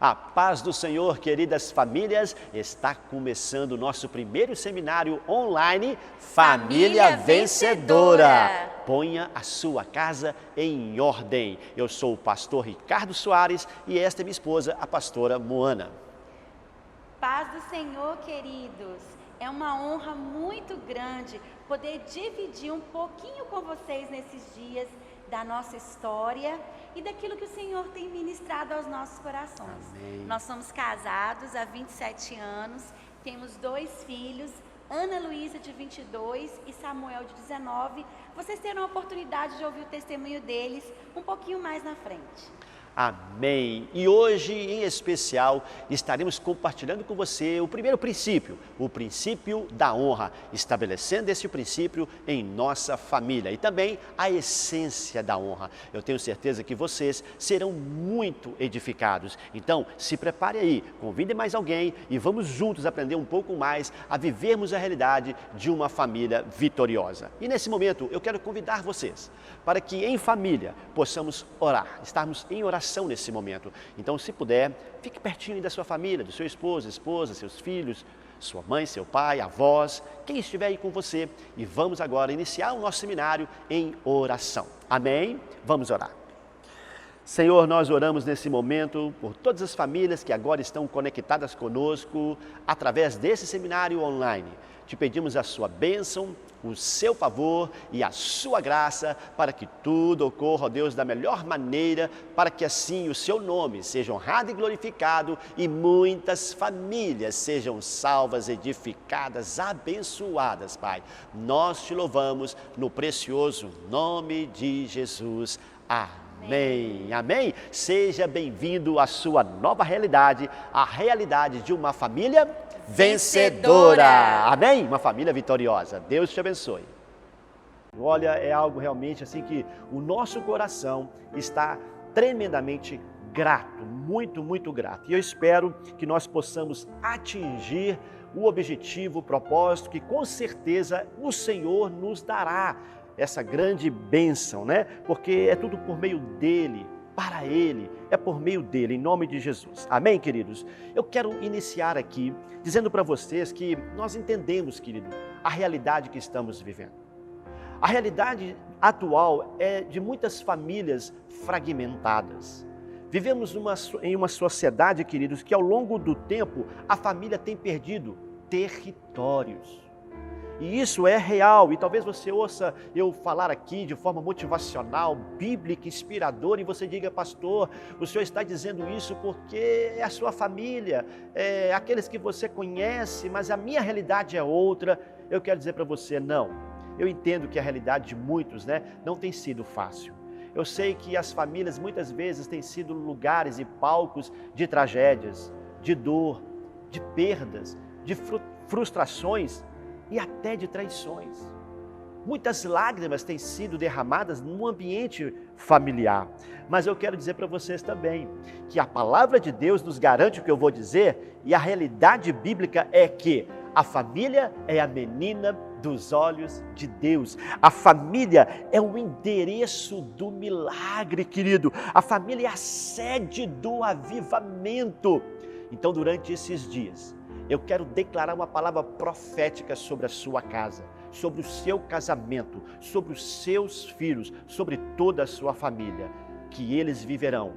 A paz do Senhor, queridas famílias, está começando o nosso primeiro seminário online, Família Vencedora. Ponha a sua casa em ordem. Eu sou o pastor Ricardo Soares e esta é minha esposa, a pastora Moana. Paz do Senhor, queridos. É uma honra muito grande poder dividir um pouquinho com vocês nesses dias da nossa história e daquilo que o Senhor tem ministrado aos nossos corações. Amém. Nós somos casados há 27 anos, temos 2 filhos, Ana Luísa de 22 e Samuel de 19. Vocês terão a oportunidade de ouvir o testemunho deles um pouquinho mais na frente. Amém. E hoje, em especial, estaremos compartilhando com você o primeiro princípio, o princípio da honra, estabelecendo esse princípio em nossa família e também a essência da honra. Eu tenho certeza que vocês serão muito edificados. Então, se prepare aí, convide mais alguém e vamos juntos aprender um pouco mais a vivermos a realidade de uma família vitoriosa. E nesse momento, eu quero convidar vocês para que em família possamos orar, estarmos em oração nesse momento. Então, se puder, fique pertinho da sua família, do seu esposo, esposa, seus filhos, sua mãe, seu pai, avós, quem estiver aí com você. E vamos agora iniciar o nosso seminário em oração. Amém? Vamos orar. Senhor, nós oramos nesse momento por todas as famílias que agora estão conectadas conosco através desse seminário online. Te pedimos a sua bênção, o seu favor e a sua graça para que tudo ocorra, ó Deus, da melhor maneira, para que assim o seu nome seja honrado e glorificado e muitas famílias sejam salvas, edificadas, abençoadas, Pai. Nós te louvamos no precioso nome de Jesus. Amém. Amém. Seja bem-vindo à sua nova realidade, a realidade de uma família vencedora. Amém? Uma família vitoriosa. Deus te abençoe. Olha, é algo realmente assim que o nosso coração está tremendamente grato, muito, muito grato. E eu espero que nós possamos atingir o objetivo, o propósito que com certeza o Senhor nos dará essa grande bênção, né? Porque é tudo por meio dele, para ele, é por meio dele, em nome de Jesus. Amém, queridos? Eu quero iniciar aqui dizendo para vocês que nós entendemos, querido, a realidade que estamos vivendo. A realidade atual é de muitas famílias fragmentadas. Vivemos em uma sociedade, queridos, que ao longo do tempo a família tem perdido territórios. E isso é real, e talvez você ouça eu falar aqui de forma motivacional, bíblica, inspiradora, e você diga, pastor, o senhor está dizendo isso porque é a sua família, é aqueles que você conhece, mas a minha realidade é outra. Eu quero dizer para você, não. Eu entendo que a realidade de muitos, né, não tem sido fácil. Eu sei que as famílias muitas vezes têm sido lugares e palcos de tragédias, de dor, de perdas, de frustrações, e até de traições. Muitas lágrimas têm sido derramadas no ambiente familiar. Mas eu quero dizer para vocês também que a palavra de Deus nos garante o que eu vou dizer, e a realidade bíblica é que a família é a menina dos olhos de Deus. A família é o endereço do milagre, querido. A família é a sede do avivamento. Então, durante esses dias, eu quero declarar uma palavra profética sobre a sua casa, sobre o seu casamento, sobre os seus filhos, sobre toda a sua família, que eles viverão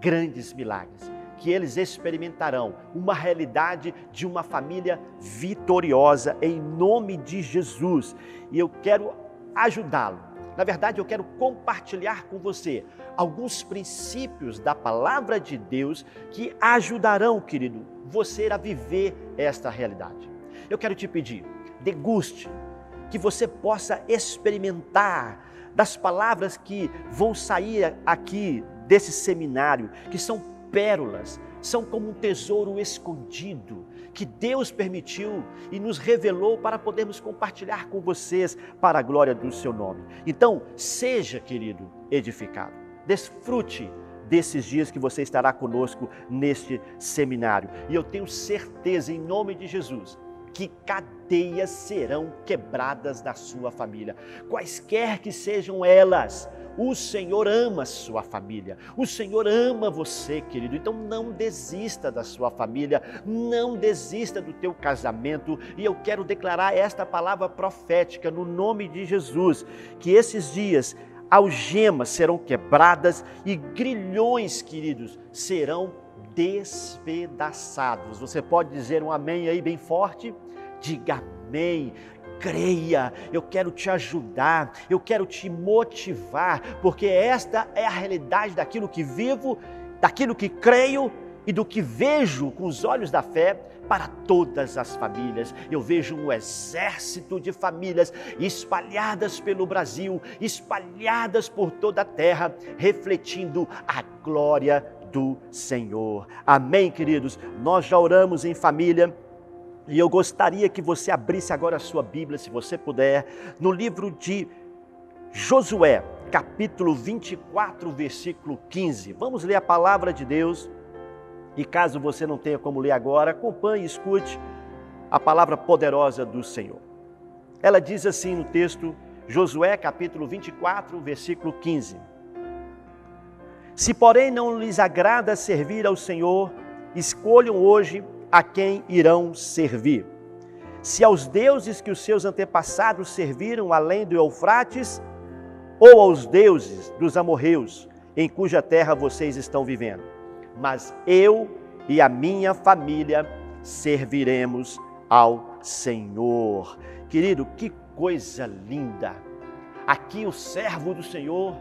grandes milagres, que eles experimentarão uma realidade de uma família vitoriosa em nome de Jesus. E eu quero ajudá-lo. Na verdade, eu quero compartilhar com você alguns princípios da palavra de Deus que ajudarão, querido, você a viver esta realidade. Eu quero te pedir, deguste, que você possa experimentar das palavras que vão sair aqui desse seminário, que são pérolas, são como um tesouro escondido, que Deus permitiu e nos revelou para podermos compartilhar com vocês para a glória do seu nome. Então, seja, querido, edificado. Desfrute desses dias que você estará conosco neste seminário. E eu tenho certeza, em nome de Jesus, que cadeias serão quebradas na sua família. Quaisquer que sejam elas, o Senhor ama a sua família, o Senhor ama você, querido. Então não desista da sua família, não desista do teu casamento. E eu quero declarar esta palavra profética no nome de Jesus, que esses dias algemas serão quebradas e grilhões, queridos, serão despedaçados. Você pode dizer um amém aí bem forte? Diga amém. Creia, eu quero te ajudar, eu quero te motivar, porque esta é a realidade daquilo que vivo, daquilo que creio e do que vejo com os olhos da fé para todas as famílias. Eu vejo um exército de famílias espalhadas pelo Brasil, espalhadas por toda a terra, refletindo a glória do Senhor. Amém, queridos? Nós já oramos em família. E eu gostaria que você abrisse agora a sua Bíblia, se você puder, no livro de Josué, capítulo 24, versículo 15. Vamos ler a palavra de Deus. E caso você não tenha como ler agora, acompanhe e escute a palavra poderosa do Senhor. Ela diz assim no texto, Josué, capítulo 24, versículo 15. Se porém não lhes agrada servir ao Senhor, escolham hoje a quem irão servir. Se aos deuses que os seus antepassados serviram além do Eufrates, ou aos deuses dos amorreus, em cuja terra vocês estão vivendo. Mas eu e a minha família serviremos ao Senhor. Querido, que coisa linda! Aqui o servo do Senhor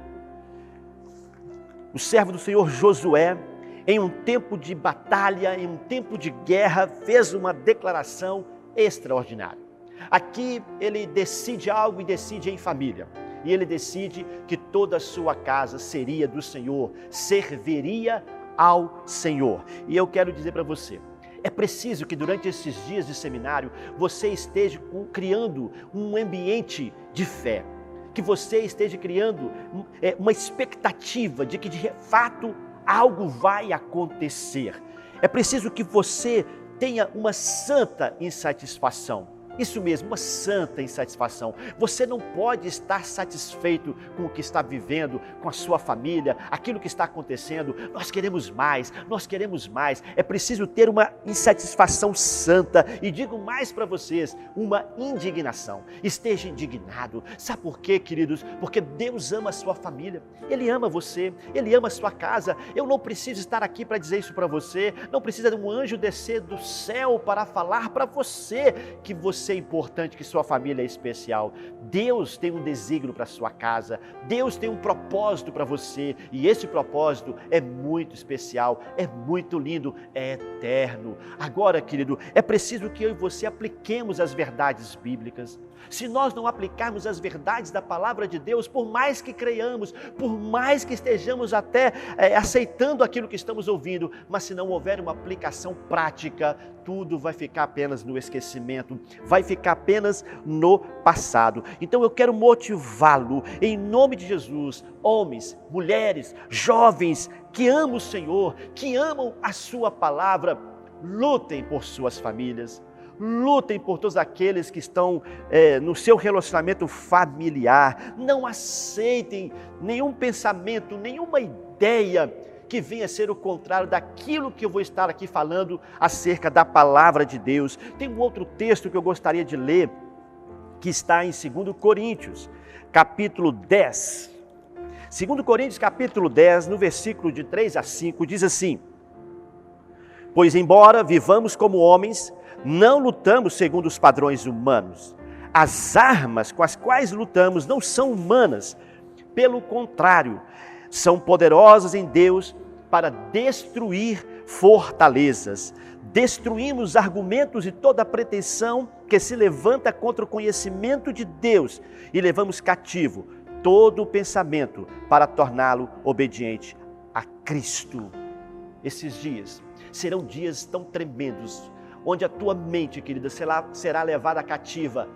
Josué, em um tempo de batalha, em um tempo de guerra, fez uma declaração extraordinária. Aqui ele decide algo e decide em família. E ele decide que toda a sua casa seria do Senhor, serviria ao Senhor. E eu quero dizer para você, é preciso que durante esses dias de seminário você esteja criando um ambiente de fé, que você esteja criando uma expectativa de que de fato algo vai acontecer. É preciso que você tenha uma santa insatisfação. Isso mesmo, uma santa insatisfação. Você não pode estar satisfeito com o que está vivendo, com a sua família, aquilo que está acontecendo. Nós queremos mais, nós queremos mais. É preciso ter uma insatisfação santa. E digo mais para vocês, uma indignação. Esteja indignado. Sabe por quê, queridos? Porque Deus ama a sua família. Ele ama você, Ele ama a sua casa. Eu não preciso estar aqui para dizer isso para você. Não precisa de um anjo descer do céu para falar para você que você é importante, que sua família é especial. Deus tem um desígnio para sua casa, Deus tem um propósito para você, e esse propósito é muito especial, é muito lindo, é eterno. Agora, querido, é preciso que eu e você apliquemos as verdades bíblicas. Se nós não aplicarmos as verdades da palavra de Deus, por mais que creiamos, por mais que estejamos até aceitando aquilo que estamos ouvindo, mas se não houver uma aplicação prática, tudo vai ficar apenas no esquecimento, vai ficar apenas no passado. Então eu quero motivá-lo, em nome de Jesus, homens, mulheres, jovens, que amam o Senhor, que amam a sua palavra, lutem por suas famílias. Lutem por todos aqueles que estão no seu relacionamento familiar. Não aceitem nenhum pensamento, nenhuma ideia que venha a ser o contrário daquilo que eu vou estar aqui falando acerca da palavra de Deus. Tem um outro texto que eu gostaria de ler, que está em 2 Coríntios, capítulo 10. 2 Coríntios, capítulo 10, no versículo de 3 a 5, diz assim: pois embora vivamos como homens, não lutamos segundo os padrões humanos. As armas com as quais lutamos não são humanas, pelo contrário, são poderosas em Deus para destruir fortalezas. Destruímos argumentos e toda pretensão que se levanta contra o conhecimento de Deus e levamos cativo todo o pensamento para torná-lo obediente a Cristo. Esses dias serão dias tão tremendos, onde a tua mente, querida, será levada cativa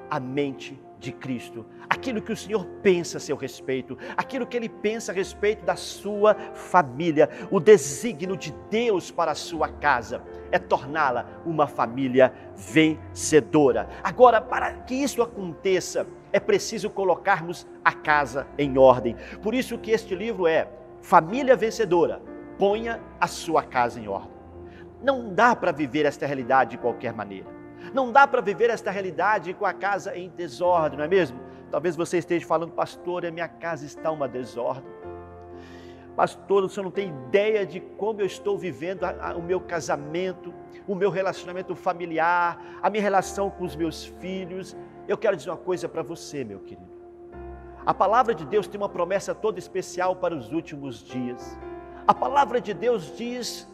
à mente de Cristo, aquilo que o Senhor pensa a seu respeito, aquilo que Ele pensa a respeito da sua família. O desígnio de Deus para a sua casa é torná-la uma família vencedora. Agora, para que isso aconteça, é preciso colocarmos a casa em ordem. Por isso que este livro é Família Vencedora, ponha a sua casa em ordem. Não dá para viver esta realidade de qualquer maneira. Não dá para viver esta realidade com a casa em desordem, não é mesmo? Talvez você esteja falando, pastor, a minha casa está uma desordem. Pastor, o senhor não tem ideia de como eu estou vivendo o meu casamento, o meu relacionamento familiar, a minha relação com os meus filhos. Eu quero dizer uma coisa para você, meu querido. A palavra de Deus tem uma promessa toda especial para os últimos dias. A palavra de Deus diz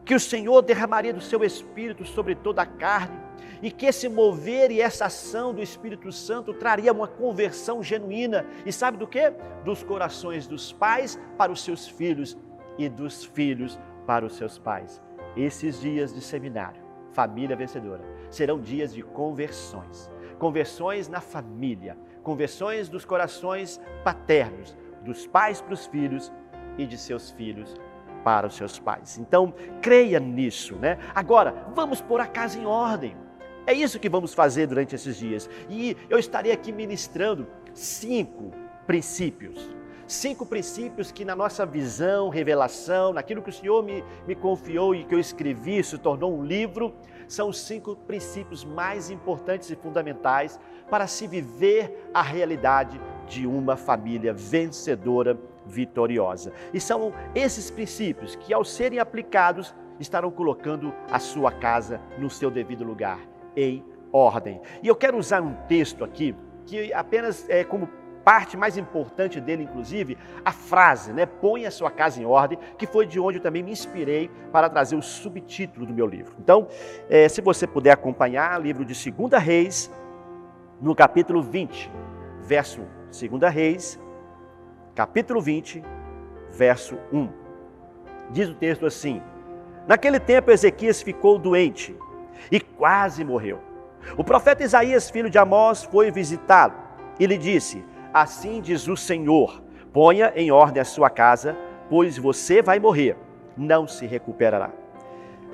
que o Senhor derramaria do seu Espírito sobre toda a carne, e que esse mover e essa ação do Espírito Santo traria uma conversão genuína. E sabe do quê? Dos corações dos pais para os seus filhos e dos filhos para os seus pais. Esses dias de seminário, Família Vencedora, serão dias de conversões. Conversões na família, conversões dos corações paternos, dos pais para os filhos e de seus filhos para os seus pais. Então, creia nisso, né? Agora, vamos pôr a casa em ordem. É isso que vamos fazer durante esses dias. E eu estarei aqui ministrando 5 princípios. 5 princípios que na nossa visão, revelação, naquilo que o Senhor me confiou e que eu escrevi, se tornou um livro, são os 5 princípios mais importantes e fundamentais para se viver a realidade de uma família vencedora, vitoriosa. E são esses princípios que, ao serem aplicados, estarão colocando a sua casa no seu devido lugar, em ordem. E eu quero usar um texto aqui, que apenas é como parte mais importante dele, inclusive, a frase, né? Põe a sua casa em ordem, que foi de onde eu também me inspirei para trazer o subtítulo do meu livro. Então, se você puder acompanhar, livro de 2 Reis, no capítulo 20, verso 1. 2 Reis, capítulo 20, verso 1. Diz o texto assim: naquele tempo Ezequias ficou doente e quase morreu. O profeta Isaías, filho de Amós, foi visitá-lo e lhe disse: assim diz o Senhor, ponha em ordem a sua casa, pois você vai morrer, não se recuperará.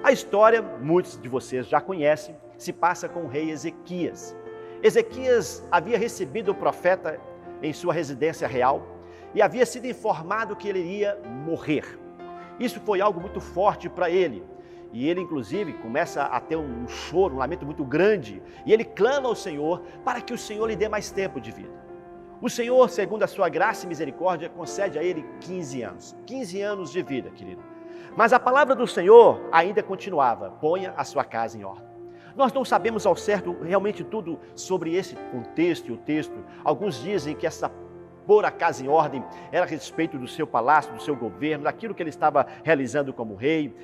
A história, muitos de vocês já conhecem, se passa com o rei Ezequias. Ezequias havia recebido o profeta em sua residência real e havia sido informado que ele iria morrer. Isso foi algo muito forte para ele. E ele, inclusive, começa a ter um choro, um lamento muito grande. E ele clama ao Senhor para que o Senhor lhe dê mais tempo de vida. O Senhor, segundo a sua graça e misericórdia, concede a ele 15 anos. 15 anos de vida, querido. Mas a palavra do Senhor ainda continuava: ponha a sua casa em ordem. Nós não sabemos ao certo realmente tudo sobre esse contexto e o texto. Alguns dizem que essa pôr a casa em ordem era a respeito do seu palácio, do seu governo, daquilo que ele estava realizando como rei.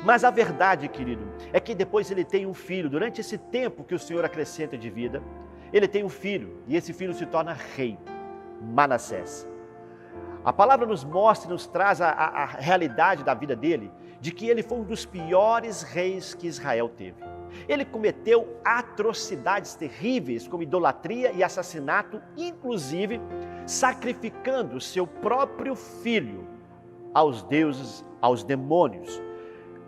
Mas a verdade, querido, é que depois ele tem um filho. Durante esse tempo que o Senhor acrescenta de vida, ele tem um filho, e esse filho se torna rei, Manassés. A palavra nos mostra e nos traz a realidade da vida dele, de que ele foi um dos piores reis que Israel teve. Ele cometeu atrocidades terríveis, como idolatria e assassinato, inclusive sacrificando seu próprio filho aos deuses, aos demônios.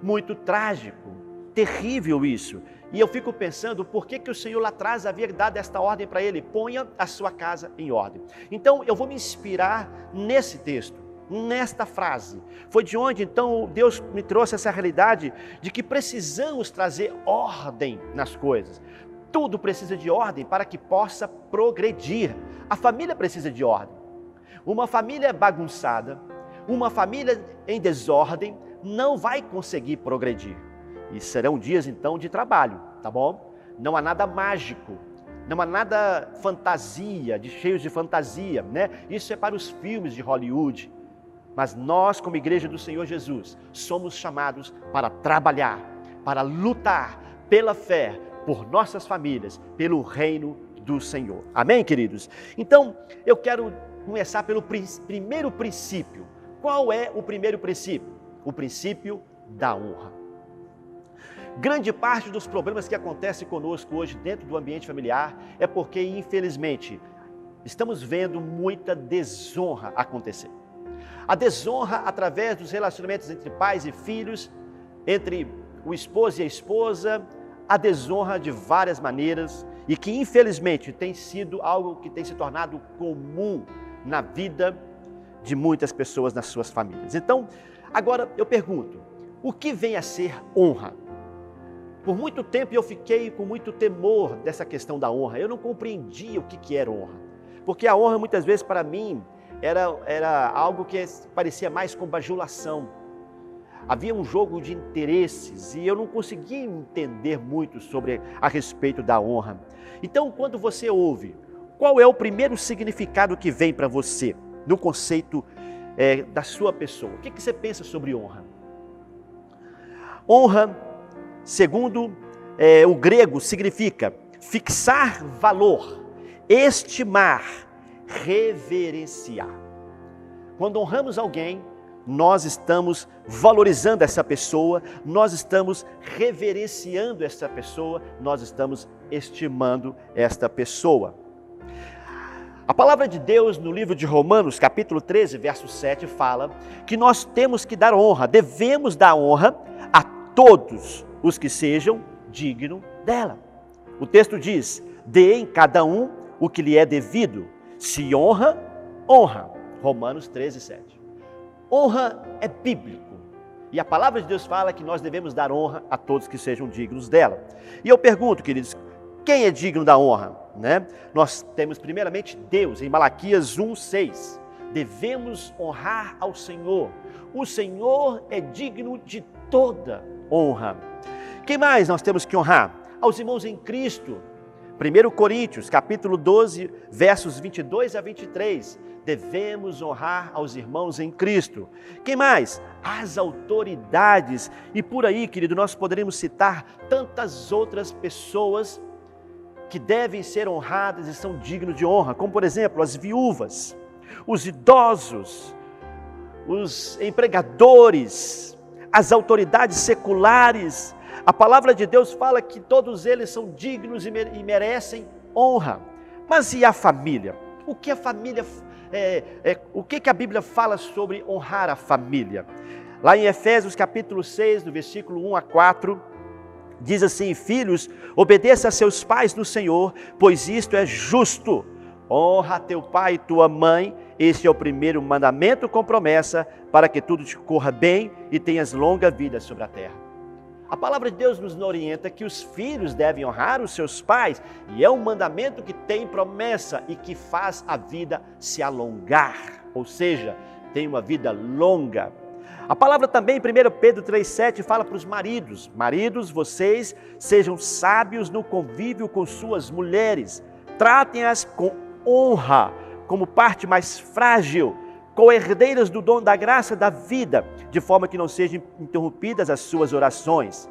Muito trágico, terrível isso. E eu fico pensando, por que o Senhor lá atrás havia dado esta ordem para ele? Ponha a sua casa em ordem. Então eu vou me inspirar nesse texto, nesta frase. Foi de onde então Deus me trouxe essa realidade de que precisamos trazer ordem nas coisas. Tudo precisa de ordem para que possa progredir. A família precisa de ordem. Uma família bagunçada, uma família em desordem, não vai conseguir progredir. E serão dias então de trabalho, tá bom? Não há nada mágico, não há nada fantasia, cheios de fantasia, né? Isso é para os filmes de Hollywood. Mas nós, como Igreja do Senhor Jesus, somos chamados para trabalhar, para lutar pela fé, por nossas famílias, pelo reino do Senhor. Amém, queridos? Então, eu quero começar pelo primeiro princípio. Qual é o primeiro princípio? O princípio da honra. Grande parte dos problemas que acontecem conosco hoje dentro do ambiente familiar é porque, infelizmente, estamos vendo muita desonra acontecer. A desonra através dos relacionamentos entre pais e filhos, entre o esposo e a esposa, a desonra de várias maneiras e que, infelizmente, tem sido algo que tem se tornado comum na vida de muitas pessoas nas suas famílias. Então, agora eu pergunto, o que vem a ser honra? Por muito tempo eu fiquei com muito temor dessa questão da honra. Eu não compreendia o que era honra. Porque a honra muitas vezes para mim era algo que parecia mais com bajulação. Havia um jogo de interesses e eu não conseguia entender muito a respeito da honra. Então, quando você ouve, qual é o primeiro significado que vem para você no conceito da sua pessoa? O que você pensa sobre honra? Honra, segundo o grego, significa fixar valor, estimar, reverenciar. Quando honramos alguém, nós estamos valorizando essa pessoa, nós estamos reverenciando essa pessoa, nós estamos estimando esta pessoa. A palavra de Deus no livro de Romanos, capítulo 13, verso 7, fala que nós temos que dar honra, devemos dar honra a todos os que sejam dignos dela. O texto diz, dê em cada um o que lhe é devido, se honra, honra. Romanos 13, 7. Honra é bíblico e a palavra de Deus fala que nós devemos dar honra a todos que sejam dignos dela. E eu pergunto, queridos, quem é digno da honra? Nós temos primeiramente Deus, em Malaquias 1:6. Devemos honrar ao Senhor. O Senhor é digno de toda honra. Quem mais nós temos que honrar? Aos irmãos em Cristo. 1 Coríntios, capítulo 12, versos 22 a 23. Devemos honrar aos irmãos em Cristo. Quem mais? As autoridades. E por aí, querido, nós poderíamos citar tantas outras pessoas que devem ser honradas e são dignos de honra, como por exemplo as viúvas, os idosos, os empregadores, as autoridades seculares. A palavra de Deus fala que todos eles são dignos e merecem honra. Mas e a família? O que a família o que a Bíblia fala sobre honrar a família? Lá em Efésios capítulo 6, no versículo 1 a 4, diz assim: filhos, obedeça a seus pais no Senhor, pois isto é justo. Honra teu pai e tua mãe, este é o primeiro mandamento com promessa, para que tudo te corra bem e tenhas longa vida sobre a terra. A palavra de Deus nos orienta que os filhos devem honrar os seus pais, e é um mandamento que tem promessa e que faz a vida se alongar, ou seja, tem uma vida longa. A palavra também, 1 Pedro 3,7, fala para os maridos: maridos, vocês sejam sábios no convívio com suas mulheres, tratem-as com honra, como parte mais frágil, co-herdeiras do dom da graça da vida, de forma que não sejam interrompidas as suas orações.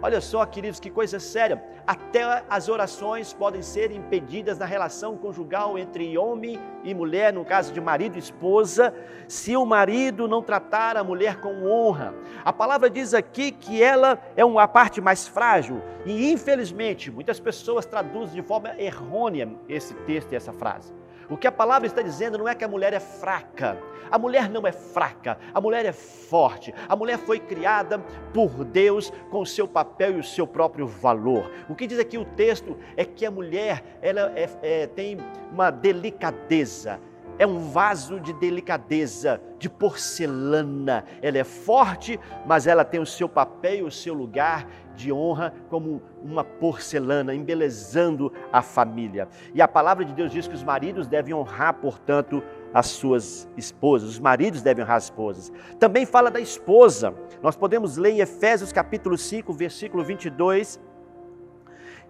Olha só, queridos, que coisa séria. Até as orações podem ser impedidas na relação conjugal entre homem e mulher, no caso de marido e esposa, se o marido não tratar a mulher com honra. A palavra diz aqui que ela é uma parte mais frágil e, infelizmente, muitas pessoas traduzem de forma errônea esse texto e essa frase. O que a palavra está dizendo não é que a mulher é fraca. A mulher não é fraca, a mulher é forte. A mulher foi criada por Deus com o seu papel e o seu próprio valor. O que diz aqui o texto é que a mulher ela tem uma delicadeza. É um vaso de delicadeza, de porcelana. Ela é forte, mas ela tem o seu papel e o seu lugar de honra como uma porcelana, embelezando a família. E a palavra de Deus diz que os maridos devem honrar, portanto, as suas esposas. Os maridos devem honrar as esposas. Também fala da esposa. Nós podemos ler em Efésios capítulo 5, versículo 22.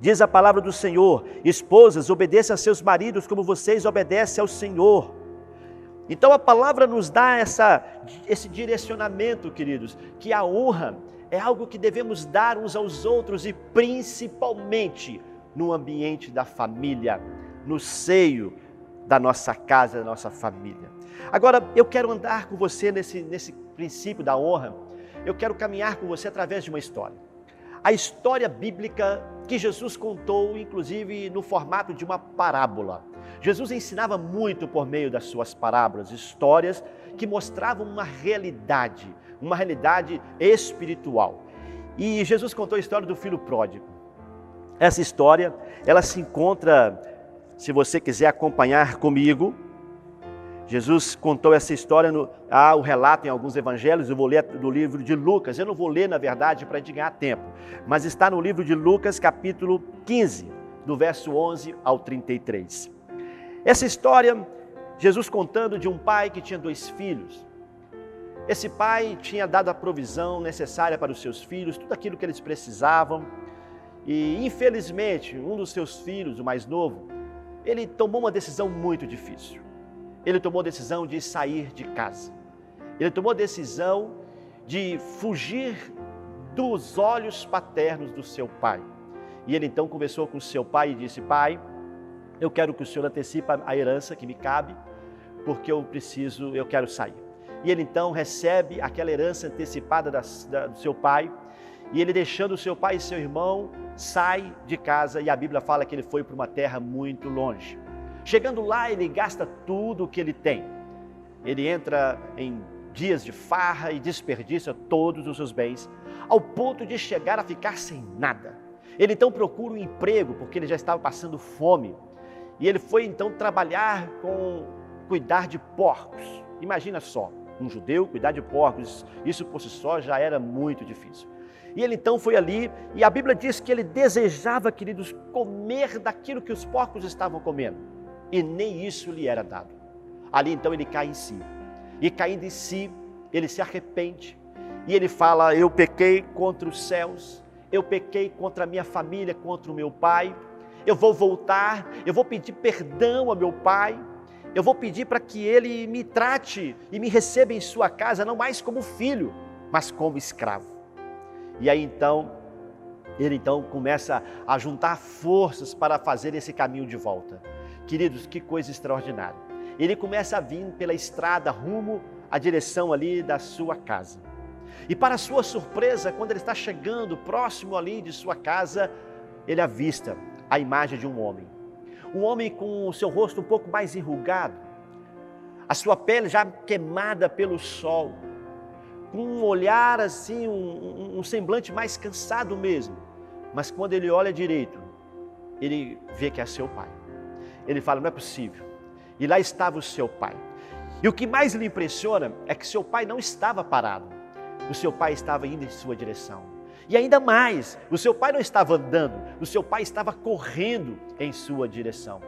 Diz a palavra do Senhor: esposas, obedeçam a seus maridos como vocês obedecem ao Senhor. Então a palavra nos dá esse direcionamento, queridos, que a honra é algo que devemos dar uns aos outros e principalmente no ambiente da família, no seio da nossa casa, da nossa família. Agora, eu quero andar com você nesse princípio da honra, eu quero caminhar com você através de uma história. a história bíblica que Jesus contou, inclusive no formato de uma parábola. Jesus ensinava muito por meio das suas parábolas, histórias que mostravam uma realidade espiritual. E Jesus contou a história do filho pródigo. Essa história, ela se encontra, se você quiser acompanhar comigo, Jesus contou essa história, o relato em alguns evangelhos. Eu vou ler do livro de Lucas, eu não vou ler na verdade para ganhar tempo, mas está no livro de Lucas capítulo 15, do verso 11 ao 33. Essa história, Jesus contando de um pai que tinha 2 filhos. Esse pai tinha dado a provisão necessária para os seus filhos, tudo aquilo que eles precisavam, e infelizmente um dos seus filhos, o mais novo, ele tomou uma decisão muito difícil. Ele tomou a decisão de sair de casa. Ele tomou a decisão de fugir dos olhos paternos do seu pai. E ele então conversou com o seu pai e disse: pai, eu quero que o senhor antecipe a herança que me cabe, porque eu quero sair. E ele então recebe aquela herança antecipada do seu pai, e ele, deixando o seu pai e seu irmão, sai de casa, e a Bíblia fala que ele foi para uma terra muito longe. Chegando lá, ele gasta tudo o que ele tem. Ele entra em dias de farra e desperdiça todos os seus bens, ao ponto de chegar a ficar sem nada. Ele então procura um emprego, porque ele já estava passando fome. E ele foi então trabalhar cuidar de porcos. Imagina só, um judeu cuidar de porcos, isso por si só já era muito difícil. E ele então foi ali, e a Bíblia diz que ele desejava, queridos, comer daquilo que os porcos estavam comendo. E nem isso lhe era dado. Ali então ele cai em si. E caindo em si, ele se arrepende. E ele fala: eu pequei contra os céus, eu pequei contra a minha família, contra o meu pai. Eu vou voltar, eu vou pedir perdão ao meu pai. Eu vou pedir para que ele me trate e me receba em sua casa, não mais como filho, mas como escravo. E aí então, ele então começa a juntar forças para fazer esse caminho de volta. Queridos, que coisa extraordinária. Ele começa a vir pela estrada rumo à direção ali da sua casa. E para sua surpresa, quando ele está chegando próximo ali de sua casa, ele avista a imagem de um homem. Um homem com o seu rosto um pouco mais enrugado, a sua pele já queimada pelo sol, com um olhar assim, um semblante mais cansado mesmo. Mas quando ele olha direito, ele vê que é seu pai. Ele fala: não é possível. E lá estava o seu pai. E o que mais lhe impressiona é que seu pai não estava parado. O seu pai estava indo em sua direção. E ainda mais, o seu pai não estava andando, o seu pai estava correndo em sua direção.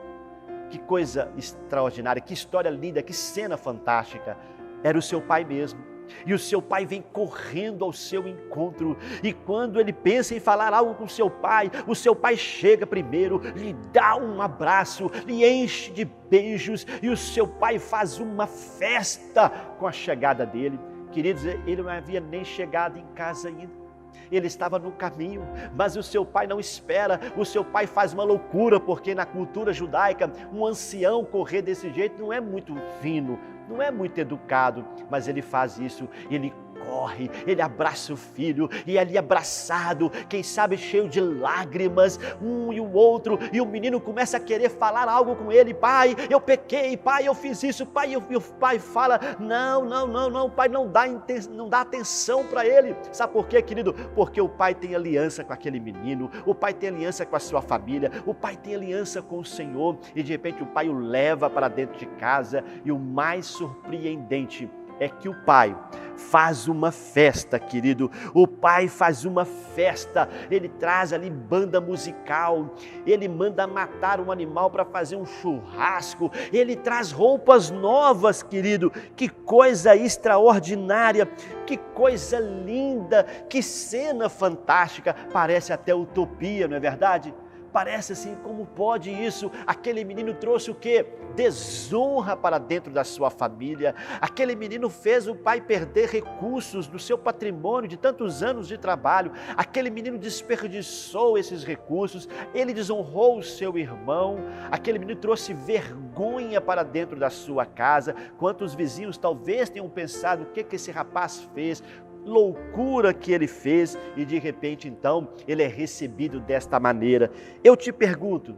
Que coisa extraordinária, que história linda, que cena fantástica. Era o seu pai mesmo. E o seu pai vem correndo ao seu encontro. E quando ele pensa em falar algo com o seu pai chega primeiro, lhe dá um abraço, lhe enche de beijos. E o seu pai faz uma festa com a chegada dele. Queridos, ele não havia nem chegado em casa ainda. Ele estava no caminho, mas o seu pai não espera. O seu pai faz uma loucura, porque na cultura judaica, um ancião correr desse jeito não é muito fino, não é muito educado, mas ele faz isso, ele corre, ele abraça o filho, e ali abraçado, quem sabe cheio de lágrimas, um e o outro, e o menino começa a querer falar algo com ele: pai, eu pequei, pai, eu fiz isso, pai, e o pai fala: não, pai, não dá atenção para ele. Sabe por quê, querido? Porque o pai tem aliança com aquele menino, o pai tem aliança com a sua família, o pai tem aliança com o Senhor, e de repente o pai o leva para dentro de casa, e o mais surpreendente é que o pai faz uma festa, querido. O pai faz uma festa, ele traz ali banda musical, ele manda matar um animal para fazer um churrasco, ele traz roupas novas, querido. Que coisa extraordinária, que coisa linda, que cena fantástica. Parece até utopia, não é verdade? Parece assim, como pode isso? Aquele menino trouxe o quê? Desonra para dentro da sua família. Aquele menino fez o pai perder recursos do seu patrimônio de tantos anos de trabalho. Aquele menino desperdiçou esses recursos. Ele desonrou o seu irmão. Aquele menino trouxe vergonha para dentro da sua casa. Quantos vizinhos talvez tenham pensado: o que esse rapaz fez? loucura que ele fez e de repente então ele é recebido desta maneira. Eu te pergunto,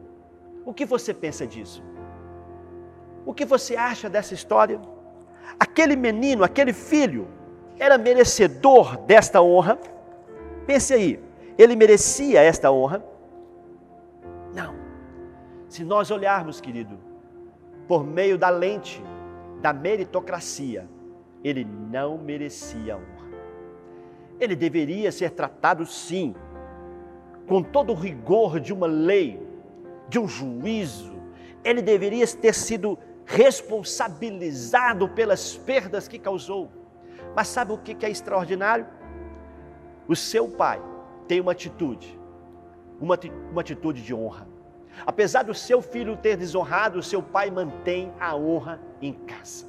o que você pensa disso? O que você acha dessa história? Aquele menino, aquele filho, era merecedor desta honra? Pense aí, ele merecia esta honra? Não. Se nós olharmos, querido, por meio da lente da meritocracia, ele não merecia a honra. Ele deveria ser tratado, sim, com todo o rigor de uma lei, de um juízo. Ele deveria ter sido responsabilizado pelas perdas que causou. Mas sabe o que é extraordinário? O seu pai tem uma atitude de honra. Apesar do seu filho ter desonrado, o seu pai mantém a honra em casa.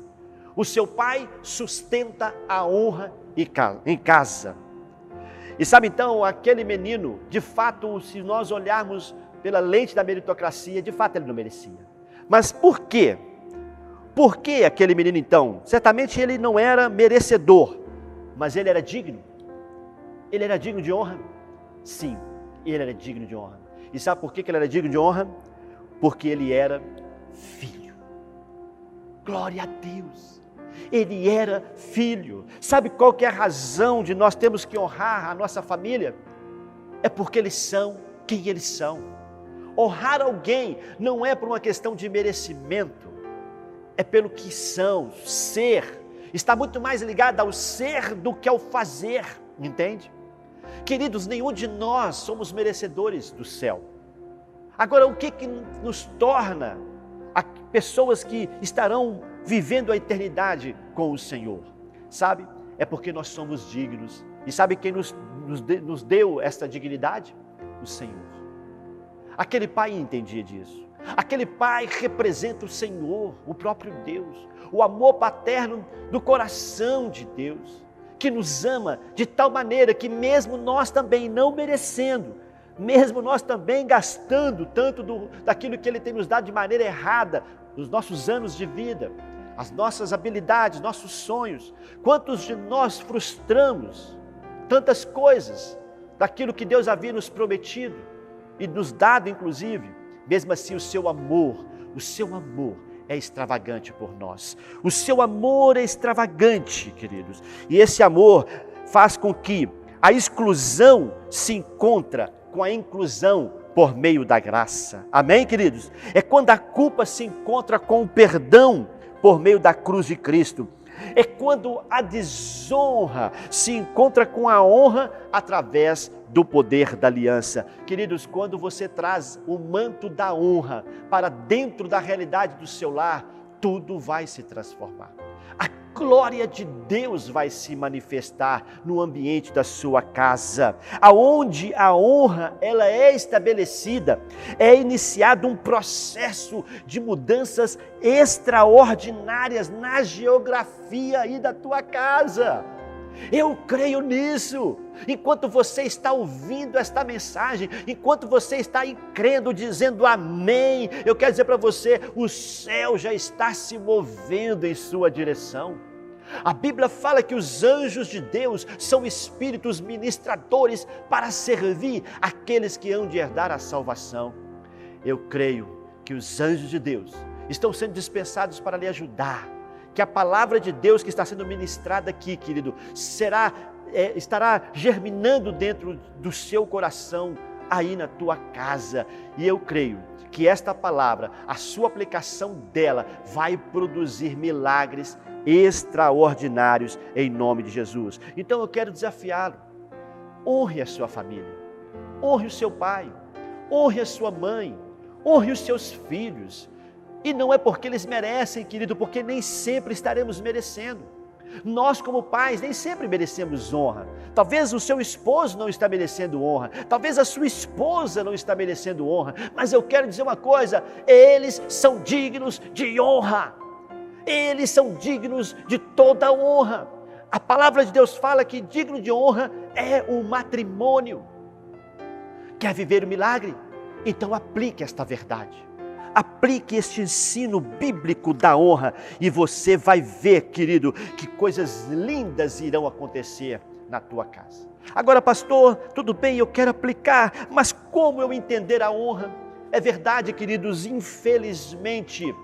O seu pai sustenta a honra em casa. E sabe então, aquele menino, de fato, se nós olharmos pela lente da meritocracia, de fato ele não merecia. Mas por quê? Por que aquele menino então? Certamente ele não era merecedor, mas ele era digno. Ele era digno de honra? Sim, ele era digno de honra. E sabe por que ele era digno de honra? Porque ele era filho. Glória a Deus! Ele era filho. Sabe qual que é a razão de nós termos que honrar a nossa família? É porque eles são quem eles são. Honrar alguém não é por uma questão de merecimento, é pelo que são, ser. Está muito mais ligado ao ser do que ao fazer, entende? Queridos, nenhum de nós somos merecedores do céu. Agora, o que nos torna pessoas que estarão vivendo a eternidade com o Senhor? Sabe? É porque nós somos dignos. E sabe quem nos deu esta dignidade? O Senhor. Aquele pai entendia disso. Aquele pai representa o Senhor, o próprio Deus. O amor paterno do coração de Deus, que nos ama de tal maneira que mesmo nós também não merecendo, mesmo nós também gastando tanto daquilo que Ele tem nos dado de maneira errada, os nossos anos de vida, as nossas habilidades, nossos sonhos, quantos de nós frustramos tantas coisas daquilo que Deus havia nos prometido e nos dado inclusive, mesmo assim o seu amor é extravagante por nós. O seu amor é extravagante, queridos. E esse amor faz com que a exclusão se encontre com a inclusão por meio da graça. Amém, queridos? É quando a culpa se encontra com o perdão por meio da cruz de Cristo. É quando a desonra se encontra com a honra através do poder da aliança. Queridos, quando você traz o manto da honra para dentro da realidade do seu lar, tudo vai se transformar. A glória de Deus vai se manifestar no ambiente da sua casa. Aonde a honra ela é estabelecida, é iniciado um processo de mudanças extraordinárias na geografia aí da tua casa. Eu creio nisso. Enquanto você está ouvindo esta mensagem, enquanto você está aí crendo, dizendo amém, eu quero dizer para você, o céu já está se movendo em sua direção. A Bíblia fala que os anjos de Deus são espíritos ministradores para servir aqueles que hão de herdar a salvação. Eu creio que os anjos de Deus estão sendo dispensados para lhe ajudar, que a palavra de Deus que está sendo ministrada aqui, querido, estará germinando dentro do seu coração, aí na tua casa. E eu creio que esta palavra, a sua aplicação dela, vai produzir milagres extraordinários em nome de Jesus. Então eu quero desafiá-lo. Honre a sua família, honre o seu pai, honre a sua mãe, honre os seus filhos. E não é porque eles merecem, querido, porque nem sempre estaremos merecendo. Nós como pais nem sempre merecemos honra. Talvez o seu esposo não está merecendo honra, talvez a sua esposa não está merecendo honra, mas eu quero dizer uma coisa, eles são dignos de honra. Eles são dignos de toda honra. A palavra de Deus fala que digno de honra é o matrimônio. Quer viver o milagre? Então aplique esta verdade. Aplique este ensino bíblico da honra e você vai ver, querido, que coisas lindas irão acontecer na tua casa. Agora, pastor, tudo bem, eu quero aplicar, mas como eu entender a honra? É verdade, queridos, infelizmente,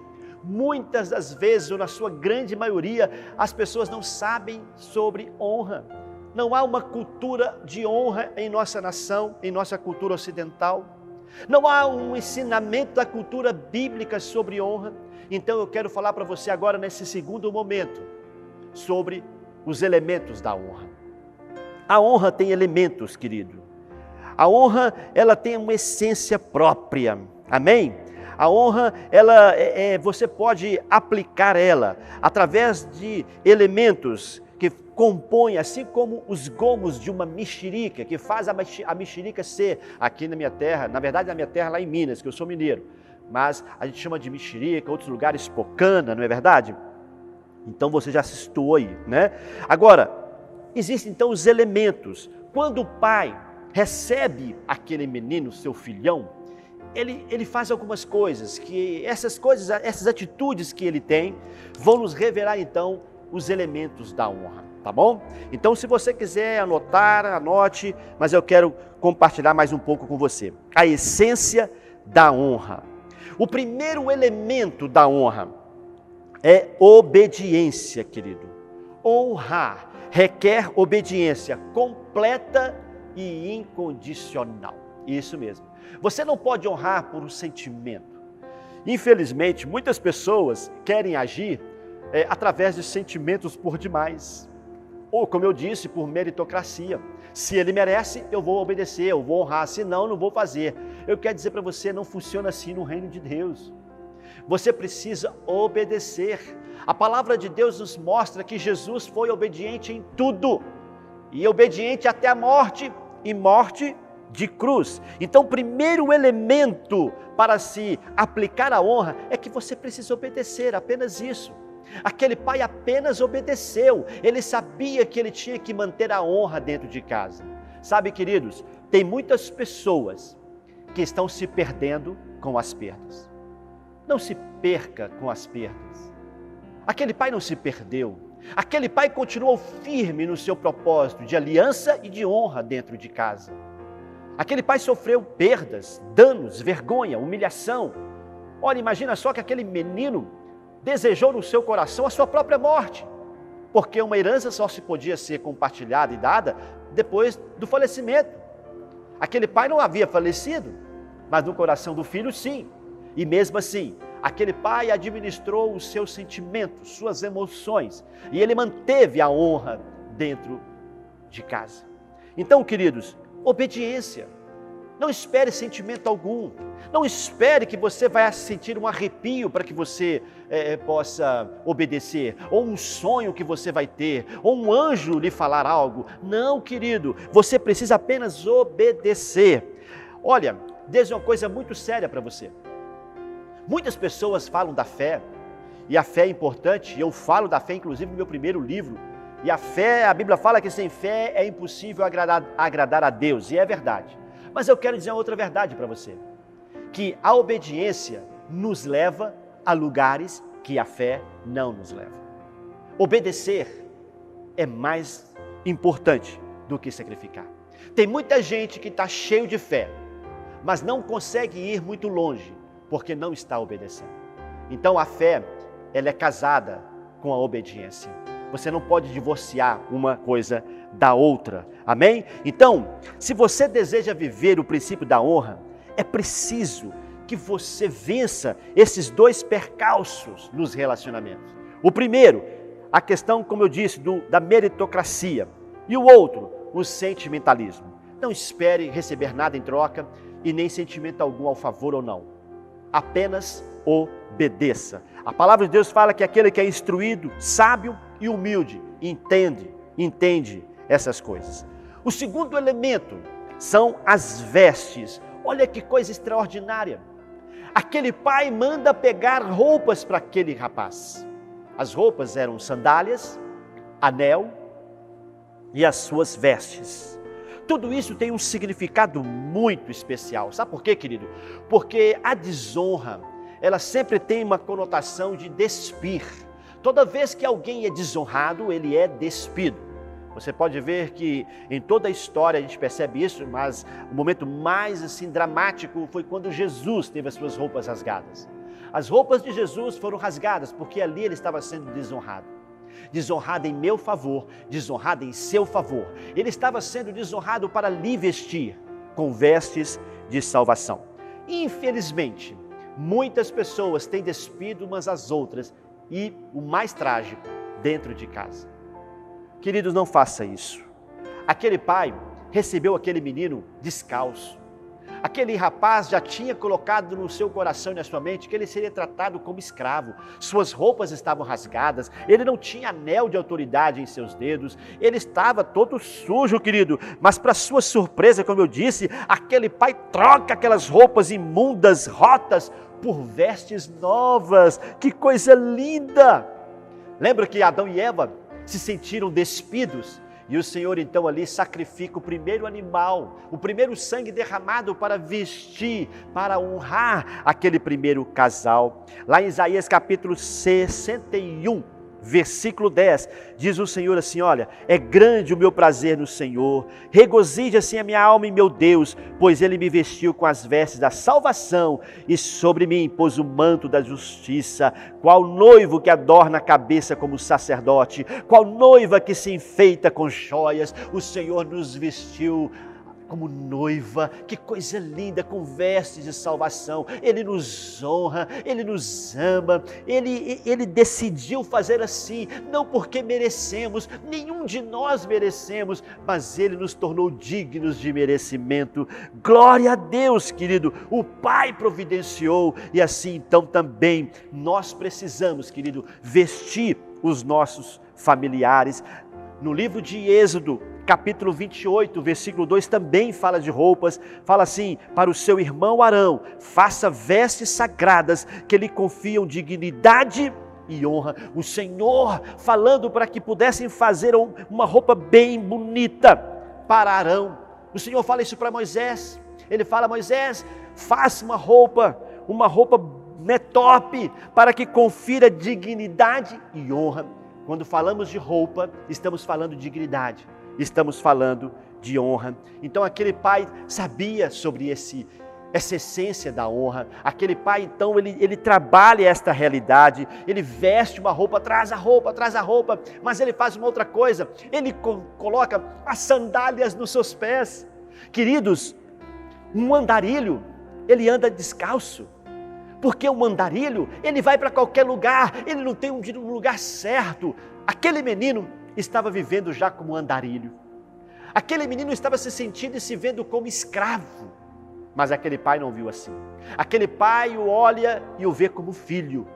muitas das vezes, ou na sua grande maioria, as pessoas não sabem sobre honra. Não há uma cultura de honra em nossa nação, em nossa cultura ocidental. Não há um ensinamento da cultura bíblica sobre honra. Então eu quero falar para você agora, nesse segundo momento, sobre os elementos da honra. A honra tem elementos, querido. A honra, ela tem uma essência própria. Amém? A honra, você pode aplicar ela através de elementos que compõem, assim como os gomos de uma mexerica, que faz a mexerica ser, aqui na minha terra, na verdade na minha terra lá em Minas, que eu sou mineiro, mas a gente chama de mexerica, outros lugares pocana, não é verdade? Então você já se situou aí, né? Agora, existem então os elementos. Quando o pai recebe aquele menino, seu filhão, ele faz algumas coisas, que essas atitudes que ele tem, vão nos revelar então os elementos da honra, tá bom? Então, se você quiser anotar, anote, mas eu quero compartilhar mais um pouco com você. A essência da honra. O primeiro elemento da honra é obediência, querido. Honrar requer obediência completa e incondicional. Isso mesmo. Você não pode honrar por um sentimento. Infelizmente, muitas pessoas querem agir através de sentimentos por demais. Ou, como eu disse, por meritocracia. Se ele merece, eu vou obedecer, eu vou honrar. Se não, não vou fazer. Eu quero dizer para você, não funciona assim no reino de Deus. Você precisa obedecer. A palavra de Deus nos mostra que Jesus foi obediente em tudo. E obediente até a morte, e morte de cruz. Então, o primeiro elemento para se aplicar a honra é que você precisa obedecer, apenas isso. Aquele pai apenas obedeceu, ele sabia que ele tinha que manter a honra dentro de casa. Sabe, queridos, tem muitas pessoas que estão se perdendo com as perdas. Não se perca com as perdas. Aquele pai não se perdeu. Aquele pai continuou firme no seu propósito de aliança e de honra dentro de casa. Aquele pai sofreu perdas, danos, vergonha, humilhação. Olha, imagina só que aquele menino desejou no seu coração a sua própria morte, porque uma herança só se podia ser compartilhada e dada depois do falecimento. Aquele pai não havia falecido, mas no coração do filho sim. E mesmo assim, aquele pai administrou os seus sentimentos, suas emoções, e ele manteve a honra dentro de casa. Então, queridos, obediência. Não espere sentimento algum. Não espere que você vai sentir um arrepio para que você possa obedecer, ou um sonho que você vai ter, ou um anjo lhe falar algo. Não, querido, você precisa apenas obedecer. Olha, desde uma coisa muito séria para você. Muitas pessoas falam da fé, e a fé é importante, eu falo da fé inclusive no meu primeiro livro, e a fé, a Bíblia fala que sem fé é impossível agradar a Deus, e é verdade. Mas eu quero dizer outra verdade para você, que a obediência nos leva a lugares que a fé não nos leva. Obedecer é mais importante do que sacrificar. Tem muita gente que está cheio de fé, mas não consegue ir muito longe, porque não está obedecendo. Então a fé, ela é casada com a obediência. Você não pode divorciar uma coisa da outra, amém? Então, se você deseja viver o princípio da honra, é preciso que você vença esses dois percalços nos relacionamentos. O primeiro, a questão, como eu disse, da meritocracia, e o outro, o sentimentalismo. Não espere receber nada em troca e nem sentimento algum ao favor ou não. Apenas obedeça. A palavra de Deus fala que aquele que é instruído, sábio e humilde, entende essas coisas. O segundo elemento são as vestes. Olha que coisa extraordinária. Aquele pai manda pegar roupas para aquele rapaz. As roupas eram sandálias, anel e as suas vestes. Tudo isso tem um significado muito especial. Sabe por quê, querido? Porque a desonra, ela sempre tem uma conotação de despir. Toda vez que alguém é desonrado, ele é despido. Você pode ver que em toda a história a gente percebe isso, mas o momento mais assim dramático foi quando Jesus teve as suas roupas rasgadas. As roupas de Jesus foram rasgadas porque ali ele estava sendo desonrado. Desonrado em meu favor, desonrado em seu favor. Ele estava sendo desonrado para lhe vestir com vestes de salvação. Infelizmente, muitas pessoas têm despido umas às outras e, o mais trágico, dentro de casa. Queridos, não faça isso. Aquele pai recebeu aquele menino descalço. Aquele rapaz já tinha colocado no seu coração e na sua mente que ele seria tratado como escravo. Suas roupas estavam rasgadas, ele não tinha anel de autoridade em seus dedos, ele estava todo sujo, querido. Mas para sua surpresa, como eu disse, aquele pai troca aquelas roupas imundas, rotas, por vestes novas. Que coisa linda! Lembra que Adão e Eva se sentiram despidos? E o Senhor então ali sacrifica o primeiro animal, o primeiro sangue derramado para vestir, para honrar aquele primeiro casal. Lá em Isaías capítulo 61, versículo 10, diz o Senhor assim: olha, é grande o meu prazer no Senhor, regozija-se a minha alma em meu Deus, pois Ele me vestiu com as vestes da salvação e sobre mim pôs o manto da justiça, qual noivo que adorna a cabeça como sacerdote, qual noiva que se enfeita com joias. O Senhor nos vestiu como noiva. Que coisa linda, com vestes de salvação. Ele nos honra, Ele nos ama, Ele decidiu fazer assim, não porque merecemos, nenhum de nós merecemos, mas Ele nos tornou dignos de merecimento. Glória a Deus, querido, o Pai providenciou, e assim então também nós precisamos, querido, vestir os nossos familiares. No livro de Êxodo, capítulo 28, versículo 2, também fala de roupas. Fala assim: para o seu irmão Arão, faça vestes sagradas que lhe confiam dignidade e honra. O Senhor falando para que pudessem fazer uma roupa bem bonita para Arão. O Senhor fala isso para Moisés. Ele fala: Moisés, faça uma roupa top, para que confira dignidade e honra. Quando falamos de roupa, estamos falando de dignidade, estamos falando de honra. Então aquele pai sabia sobre essa essência da honra. Aquele pai então ele trabalha esta realidade, ele veste uma roupa, traz a roupa, mas ele faz uma outra coisa, ele coloca as sandálias nos seus pés. Queridos, um andarilho, ele anda descalço. Porque o andarilho, ele vai para qualquer lugar, ele não tem um lugar certo. Aquele menino estava vivendo já como andarilho. Aquele menino estava se sentindo e se vendo como escravo. Mas aquele pai não viu assim. Aquele pai o olha e o vê como filho.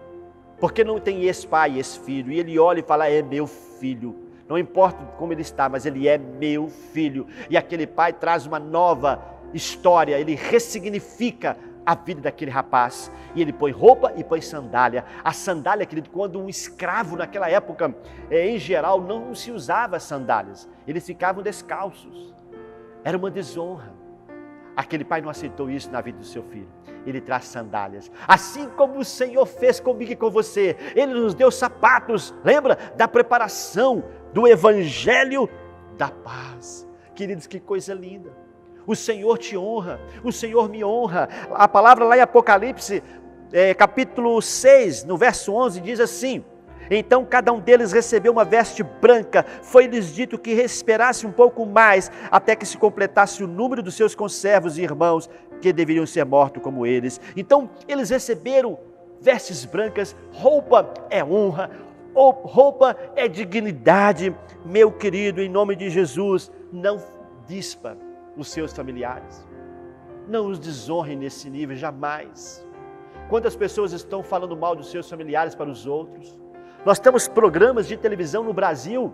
Porque não tem esse pai e esse filho. E ele olha e fala: é meu filho. Não importa como ele está, mas ele é meu filho. E aquele pai traz uma nova história, ele ressignifica a vida daquele rapaz, e ele põe roupa e põe sandália. A sandália, querido, quando um escravo naquela época, em geral, não se usava sandálias, eles ficavam descalços, era uma desonra. Aquele pai não aceitou isso na vida do seu filho, ele traz sandálias, assim como o Senhor fez comigo e com você. Ele nos deu sapatos, lembra? Da preparação do Evangelho da paz. Queridos, que coisa linda. O Senhor te honra, o Senhor me honra. A palavra lá em Apocalipse, capítulo 6, no verso 11, diz assim: então cada um deles recebeu uma veste branca, foi-lhes dito que esperasse um pouco mais, até que se completasse o número dos seus conservos e irmãos, que deveriam ser mortos como eles. Então eles receberam vestes brancas. Roupa é honra, roupa é dignidade. Meu querido, em nome de Jesus, não dispa os seus familiares, não os desonre nesse nível, jamais. Quantas pessoas estão falando mal dos seus familiares para os outros? Nós temos programas de televisão no Brasil